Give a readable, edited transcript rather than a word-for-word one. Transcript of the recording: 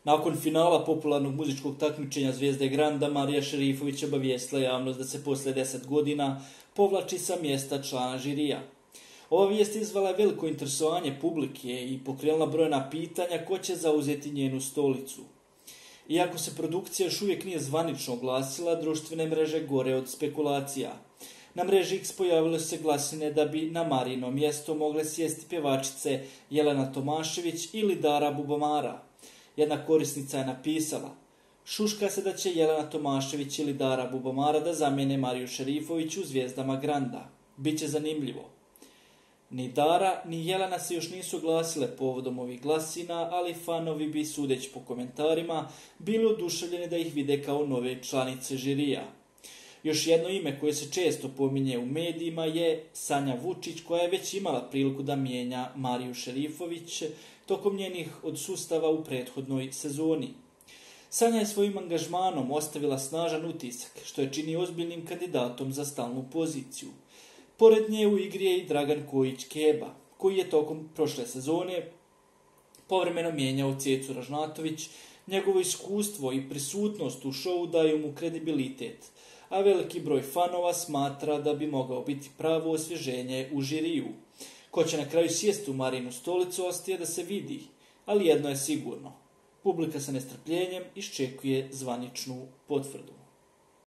Nakon finala popularnog muzičkog takmičenja zvijezde Granda, Marija Šerifović obavijestila javnost da se poslije 10 godina povlači sa mjesta člana žirija. Ova vijest izvala je veliko interesovanje publike i pokrenula brojna pitanja ko će zauzeti njenu stolicu. Iako se produkcija još uvijek nije zvanično oglasila, društvene mreže gore od spekulacija. Na mreži X pojavile su se glasine da bi na Marino mjesto mogle sjesti pjevačice Jelena Tomašević ili Dara Bubamara. Jedna korisnica je napisala: šuška se da će Jelena Tomašević ili Dara Bubamara da zamijene Mariju Šerifović u zvijezdama Granda. Biće zanimljivo. Ni Dara, ni Jelena se još nisu oglasile povodom ovih glasina, ali fanovi bi, sudeći po komentarima, bili oduševljeni da ih vide kao nove članice žirija. Još jedno ime koje se često pominje u medijima je Sanja Vučić, koja je već imala priliku da mijenja Mariju Šerifović tokom njenih odsustava u prethodnoj sezoni. Sanja je svojim angažmanom ostavila snažan utisak, što je čini ozbiljnim kandidatom za stalnu poziciju. Pored nje u igri je i Dragan Kojić-Keba, koji je tokom prošle sezone povremeno mijenjao Cecu Ražnatović. Njegovo iskustvo i prisutnost u šovu daju mu kredibilitet, a veliki broj fanova smatra da bi mogao biti pravo osvježenje u žiriju. Ko će na kraju sjesti u Marinu stolicu ostaje da se vidi, ali jedno je sigurno. Publika sa nestrpljenjem iščekuje zvaničnu potvrdu.